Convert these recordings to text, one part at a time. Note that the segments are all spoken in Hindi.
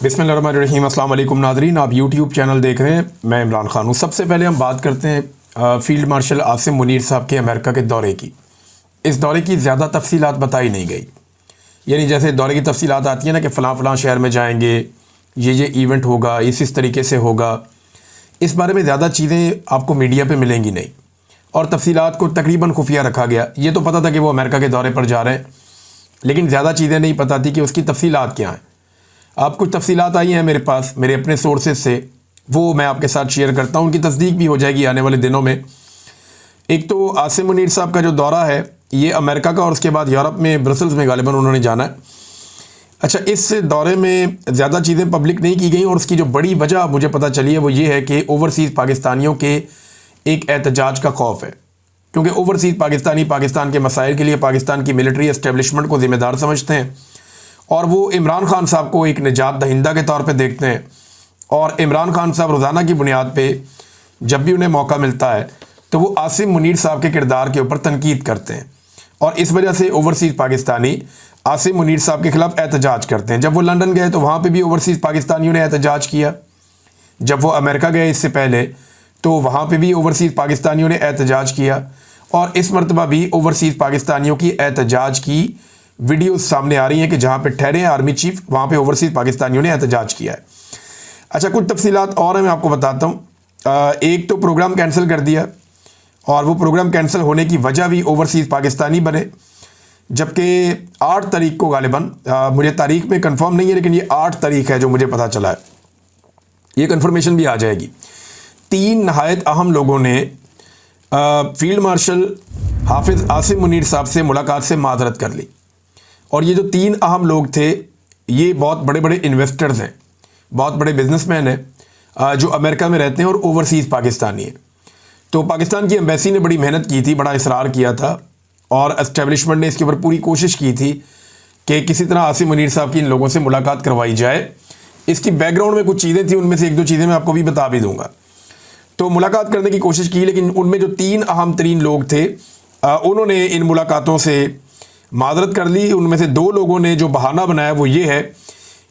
बिस्मिल्लाहिर्रहमानिर्रहीम। अस्सलाम वालेकुम नाज़रीन, आप यूट्यूब चैनल देख रहे हैं। मैं इमरान खान हूँ। सबसे पहले हम बात करते हैं फ़ील्ड मार्शल आसिम मुनीर साहब के अमेरिका के दौरे की। इस दौरे की ज़्यादा तफसीलात बताई नहीं गई, यानी जैसे दौरे की तफसीलात आती हैं ना कि फ़लाँ शहर में जाएंगे, ये इवेंट होगा, इस तरीके से होगा। इस बारे में ज़्यादा चीज़ें आपको मीडिया पर मिलेंगी नहीं, और तफसीलात को तकरीबन खुफिया रखा गया। ये तो पता था कि वो अमेरिका के दौरे पर जा रहे हैं, लेकिन ज़्यादा चीज़ें नहीं पता थी कि उसकी तफसीलात क्या हैं। आप कुछ तफसीलात आई हैं मेरे पास, मेरे अपने सोर्सेज से, वो मैं आपके साथ शेयर करता हूँ। उनकी तस्दीक भी हो जाएगी आने वाले दिनों में। एक तो आसिम मुनीर साहब का जो दौरा है ये अमेरिका का, और उसके बाद यूरोप में ब्रसल्स में गालिबन उन्होंने जाना है। अच्छा, इस दौरे में ज़्यादा चीज़ें पब्लिक नहीं की गई, और उसकी जो बड़ी वजह मुझे पता चली है वो ये है कि ओवरसीज़ पाकिस्तानियों के एक एहतजाज का खौफ है, क्योंकि ओवरसीज़ पाकिस्तानी पाकिस्तान के मसाइल के लिए पाकिस्तान की मिलिट्री एस्टेब्लिशमेंट को ज़िम्मेदार समझते हैं, और वो इमरान खान साहब को एक निजात दहिंदा के तौर पे देखते हैं। और इमरान खान साहब रोज़ाना की बुनियाद पे जब भी उन्हें मौका मिलता है तो वो आसिम मुनीर साहब के किरदार के ऊपर तनकीद करते हैं, और इस वजह से ओवरसीज़ पाकिस्तानी आसिम मुनीर साहब के ख़िलाफ़ एहतजाज करते हैं। जब वो लंदन गए तो वहाँ पर भी ओवरसीज़ पाकिस्तानियों ने एहतजाज किया। जब वो अमेरिका गए इससे पहले तो वहाँ पर भी ओवरसीज़ पाकिस्तानियों ने एहतजाज किया, और इस मरतबा भी ओवरसीज़ पाकिस्तानियों की एहतजाज की वीडियोस सामने आ रही हैं कि जहाँ पे ठहरे हैं आर्मी चीफ, वहाँ पे ओवरसीज़ पाकिस्तानियों ने एहतजाज किया है। अच्छा, कुछ तफसीलात और हैं, मैं आपको बताता हूँ। एक तो प्रोग्राम कैंसिल कर दिया, और वो प्रोग्राम कैंसिल होने की वजह भी ओवरसीज़ पाकिस्तानी बने, जबकि 8 तारीख को गालिबन, मुझे तारीख में कंफर्म नहीं है, लेकिन ये 8 तारीख है जो मुझे पता चला है, ये कन्फर्मेशन भी आ जाएगी। 3 नहायत अहम लोगों ने फील्ड मार्शल हाफिज़ आसिम मुनीर साहब से मुलाकात से माजरत कर ली, और ये जो 3 अहम लोग थे ये बहुत बड़े बड़े इन्वेस्टर्स हैं, बहुत बड़े बिजनेसमैन हैं जो अमेरिका में रहते हैं और ओवरसीज़ पाकिस्तानी हैं। तो पाकिस्तान की एम्बेसी ने बड़ी मेहनत की थी, बड़ा इसरार किया था, और एस्टेब्लिशमेंट ने इसके ऊपर पूरी कोशिश की थी कि किसी तरह आसिम मुनीर साहब की इन लोगों से मुलाकात करवाई जाए। इसकी बैकग्राउंड में कुछ चीज़ें थी, उनमें से 1-2 चीज़ें मैं आपको भी बता भी दूँगा। तो मुलाकात करने की कोशिश की, लेकिन उनमें जो 3 अहम तरीन लोग थे उन्होंने इन मुलाकातों से माजरत कर ली। उनमें से 2 लोगों ने जो बहाना बनाया वो ये है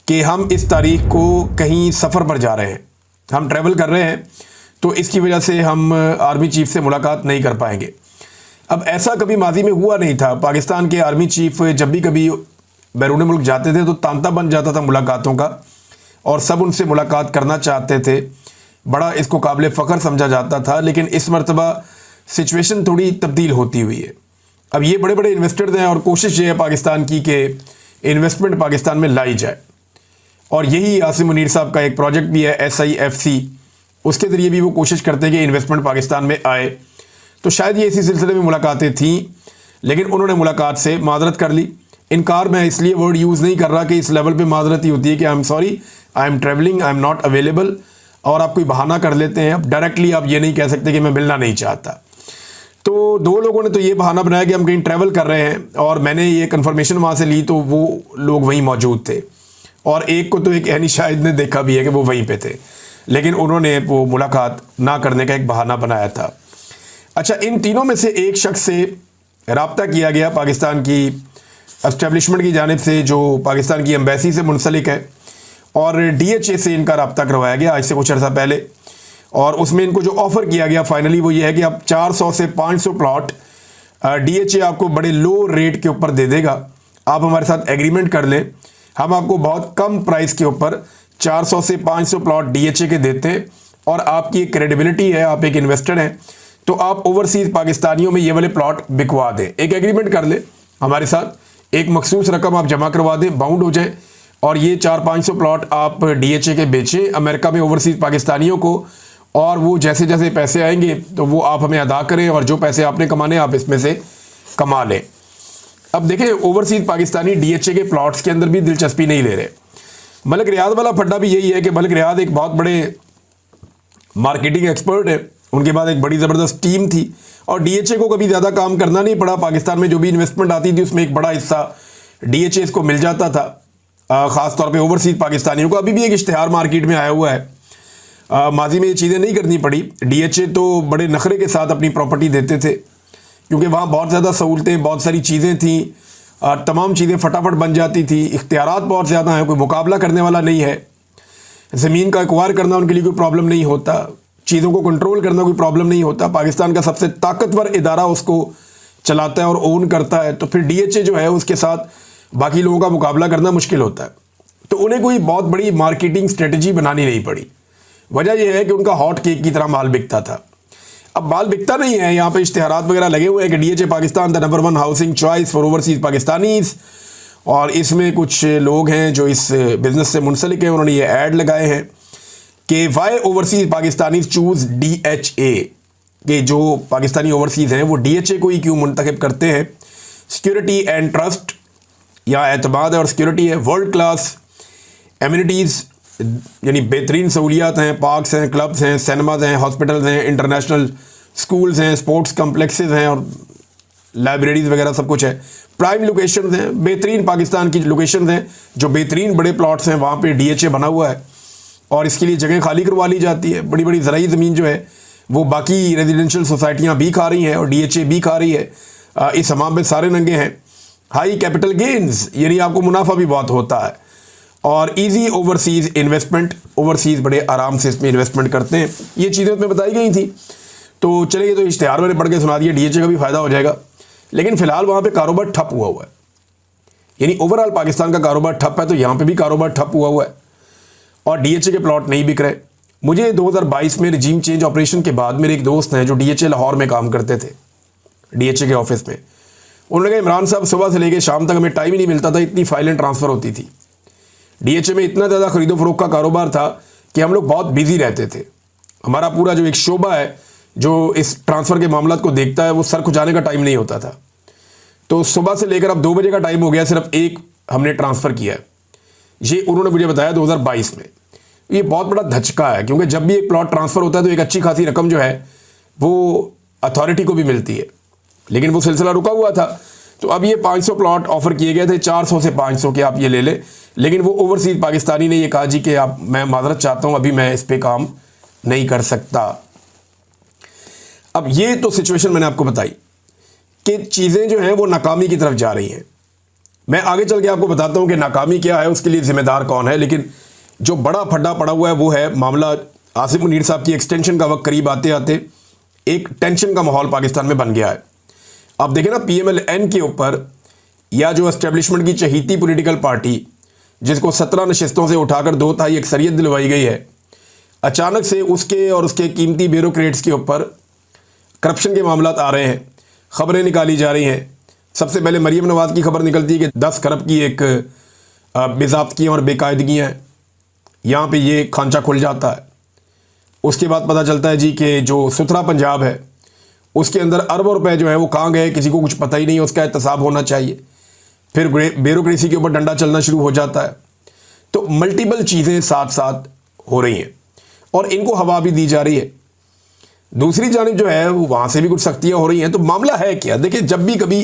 कि हम इस तारीख को कहीं सफ़र पर जा रहे हैं, हम ट्रैवल कर रहे हैं, तो इसकी वजह से हम आर्मी चीफ से मुलाकात नहीं कर पाएंगे। अब ऐसा कभी माजी में हुआ नहीं था। पाकिस्तान के आर्मी चीफ जब भी कभी बैरून मुल्क जाते थे तो तांता बन जाता था मुलाकातों का, और सब उनसे मुलाकात करना चाहते थे, बड़ा इसको काबिल फ़ख्र समझा जाता था। लेकिन इस मरतबा सिचुएशन थोड़ी तब्दील होती हुई है। अब ये बड़े बड़े इन्वेस्टर्स हैं, और कोशिश ये है पाकिस्तान की कि इन्वेस्टमेंट पाकिस्तान में लाई जाए, और यही आसिम मुनीर साहब का एक प्रोजेक्ट भी है SIFC, उसके ज़रिए भी वो कोशिश करते हैं कि इन्वेस्टमेंट पाकिस्तान में आए। तो शायद ये इसी सिलसिले में मुलाकातें थीं, लेकिन उन्होंने मुलाकात से माजरत कर ली। इनकार मैं इसलिए वर्ड यूज़ नहीं कर रहा कि इस लेवल पर माजरत ही होती है कि I am sorry, I am travelling, I am not available, और आप कोई बहाना कर लेते हैं। अब डायरेक्टली आप ये नहीं कह सकते कि मैं मिलना नहीं चाहता। तो 2 लोगों ने तो ये बहाना बनाया कि हम कहीं ट्रैवल कर रहे हैं, और मैंने ये कंफर्मेशन वहाँ से ली तो वो लोग वहीं मौजूद थे, और एक को तो एक एहनी शाहिद ने देखा भी है कि वो वहीं पे थे, लेकिन उन्होंने वो मुलाकात ना करने का एक बहाना बनाया था। अच्छा, इन तीनों में से एक शख्स से रब्ता किया गया पाकिस्तान की एस्टेब्लिशमेंट की जानिब से, जो पाकिस्तान की एम्बेसी से मुंसलिक है, और DHA से इनका रब्ता करवाया गया आज से कुछ अर्सा पहले, और उसमें इनको जो ऑफ़र किया गया फाइनली वो ये है कि आप 400 से 500 प्लॉट DHA आपको बड़े लो रेट के ऊपर दे देगा। आप हमारे साथ एग्रीमेंट कर लें, हम आपको बहुत कम प्राइस के ऊपर 400 से 500 प्लॉट DHA के देते हैं, और आपकी एक क्रेडिबिलिटी है, आप एक इन्वेस्टर हैं, तो आप ओवरसीज़ पाकिस्तानियों में ये वाले प्लॉट बिकवा दें। एक एग्रीमेंट कर लें हमारे साथ, एक मखसूस रकम आप जमा करवा दें, बाउंड हो जाए, और ये 400-500 प्लॉट आप DHA के बेचें अमेरिका में ओवरसीज़ पाकिस्तानियों को, और वो जैसे जैसे पैसे आएंगे तो वो आप हमें अदा करें, और जो पैसे आपने कमाने आप इसमें से कमा लें। अब देखें, ओवरसीज़ पाकिस्तानी DHA के प्लॉट्स के अंदर भी दिलचस्पी नहीं ले रहे। मलिक रियाद वाला फड्डा भी यही है कि मलिक रियाद एक बहुत बड़े मार्केटिंग एक्सपर्ट है, उनके बाद एक बड़ी ज़बरदस्त टीम थी, और DHA को कभी ज़्यादा काम करना नहीं पड़ा। पाकिस्तान में जो भी इन्वेस्टमेंट आती थी उसमें एक बड़ा हिस्सा DHA को मिल जाता था, ख़ास तौर पे ओवरसीज़ पाकिस्तानियों को। अभी भी एक इश्तिहार मार्केट में आया हुआ है, माजी में ये चीज़ें नहीं करनी पड़ी। DHA तो बड़े नखरे के साथ अपनी प्रॉपर्टी देते थे, क्योंकि वहाँ बहुत ज़्यादा सहूलतें, बहुत सारी चीज़ें थीं, और तमाम चीज़ें फटाफट बन जाती थी, इख्तियारात बहुत ज़्यादा हैं, कोई मुकाबला करने वाला नहीं है ज़मीन का एक्वायर करना उनके लिए कोई प्रॉब्लम नहीं होता, चीज़ों को कंट्रोल करना कोई प्रॉब्लम नहीं होता। पाकिस्तान का सबसे ताकतवर इदारा उसको चलाता है और ओन करता है, तो फिर डीएचए जो है उसके साथ बाकी लोगों का मुकाबला करना मुश्किल होता है। तो उन्हें कोई बहुत बड़ी मार्केटिंग स्ट्रेटजी बनानी नहीं पड़ी। वजह यह है कि उनका हॉट केक की तरह माल बिकता था। अब माल बिकता नहीं है, यहाँ पे इश्तिहारात वगैरह लगे हुए हैं कि DHA Pakistan the number 1 housing choice for overseas Pakistanis, और इसमें कुछ लोग हैं जो इस बिज़नेस से मुंसलिक हैं, उन्होंने ये ऐड लगाए हैं कि why overseas Pakistanis choose DHA, कि जो पाकिस्तानी ओवरसीज़ हैं वो डीएचए को ही क्यों मुंतखब करते हैं। सिक्योरिटी एंड ट्रस्ट, या एतमाद और सिक्योरिटी है, वर्ल्ड क्लास एमिनिटीज़ यानी बेहतरीन सहूलियात हैं, पार्क्स हैं, क्लब्स हैं, सिनेमाज हैं, हॉस्पिटल्स हैं, इंटरनेशनल स्कूल्स हैं, स्पोर्ट्स कम्प्लेक्सेस हैं और लाइब्रेरीज़ वगैरह सब कुछ है। प्राइम लोकेशन हैं, बेहतरीन पाकिस्तान की लोकेशन हैं, जो बेहतरीन बड़े प्लॉट्स हैं वहाँ पे डीएचए बना हुआ है और इसके लिए जगह खाली करवा ली जाती है। बड़ी बड़ी ज़राई ज़मीन जो है वो बाकी रेजिडेंशियल सोसाइटियाँ भी खा रही हैं और डीएचए भी खा रही है। इस हमाम में सारे नंगे हैं। हाई कैपिटल गेन्स, यानी आपको मुनाफा भी बहुत होता है, और इजी ओवरसीज़ इन्वेस्टमेंट, ओवरसीज़ बड़े आराम से इसमें इन्वेस्टमेंट करते हैं। ये चीज़ें उसमें बताई गई थी। तो चलिए, तो इश्तिहार मैंने पढ़ के सुना दिया, डीएचए का भी फ़ायदा हो जाएगा। लेकिन फ़िलहाल वहाँ पे कारोबार ठप हुआ है, यानी ओवरऑल पाकिस्तान का कारोबार ठप है, तो यहाँ पे भी कारोबार ठप हुआ है और डीएचए के प्लॉट नहीं बिक रहे। मुझे 2022 में रिजीम चेंज ऑपरेशन के बाद मेरे एक दोस्त हैं जो डीएचए लाहौर में काम करते थे, डीएचए के ऑफिस में। उन्होंने कहा, इमरान साहब सुबह से लेकर शाम तक हमें टाइम ही नहीं मिलता था, इतनी फाइलें ट्रांसफ़र होती थी। डीएचए में इतना ज़्यादा खरीदो फरोख्त का कारोबार था कि हम लोग बहुत बिजी रहते थे। हमारा पूरा जो एक शोबा है जो इस ट्रांसफ़र के मामलों को देखता है, वो सर खुजाने का टाइम नहीं होता था। तो सुबह से लेकर अब 2 बजे का टाइम हो गया, सिर्फ एक हमने ट्रांसफ़र किया है। ये उन्होंने मुझे बताया 2022 में। ये बहुत बड़ा धचका है, क्योंकि जब भी एक प्लॉट ट्रांसफ़र होता है तो एक अच्छी खासी रकम जो है वो अथॉरिटी को भी मिलती है, लेकिन वो सिलसिला रुका हुआ था। तो अब ये 500 प्लॉट ऑफ़र किए गए थे, 400 से 500 के आप ये ले लें, लेकिन वो ओवरसीज़ पाकिस्तानी ने ये कहा जी कि आप, मैं माजरत चाहता हूँ, अभी मैं इस पर काम नहीं कर सकता। अब ये तो सिचुएशन मैंने आपको बताई कि चीज़ें जो हैं वो नाकामी की तरफ जा रही हैं। मैं आगे चल के आपको बताता हूँ कि नाकामी क्या है, उसके लिए ज़िम्मेदार कौन है। लेकिन जो बड़ा फड्डा पड़ा हुआ है वो है मामला आसिफ मुनीर साहब की एक्सटेंशन का वक्त करीब आते आते एक टेंशन का माहौल पाकिस्तान में बन गया है। अब देखें ना, PMLN के ऊपर, या जो एस्टेब्लिशमेंट की चहीती पॉलिटिकल पार्टी जिसको 17 नशिस्तों से उठाकर 2 तिहाई अक्सरियत दिलवाई गई है, अचानक से उसके और उसके कीमती ब्यूरोक्रेट्स के ऊपर करप्शन के मामला आ रहे हैं, ख़बरें निकाली जा रही हैं। सबसे पहले मरीम नवाज़ की खबर निकलती है कि 10 खरब की एक बेज़ाब्तियाँ और बेकायदगियाँ हैं, यहाँ पे ये खांचा खुल जाता है। उसके बाद पता चलता है जी कि जो सुथरा पंजाब है उसके अंदर अरबों रुपए जो है वो कहाँ गए, किसी को कुछ पता ही नहीं, उसका एहतसाब होना चाहिए। फिर ब्यूरोक्रेसी के ऊपर डंडा चलना शुरू हो जाता है। तो मल्टीपल चीज़ें साथ साथ हो रही हैं और इनको हवा भी दी जा रही है। दूसरी जानिब जो है वो वहाँ से भी कुछ सख्तियाँ हो रही हैं। तो मामला है क्या, देखिए, जब भी कभी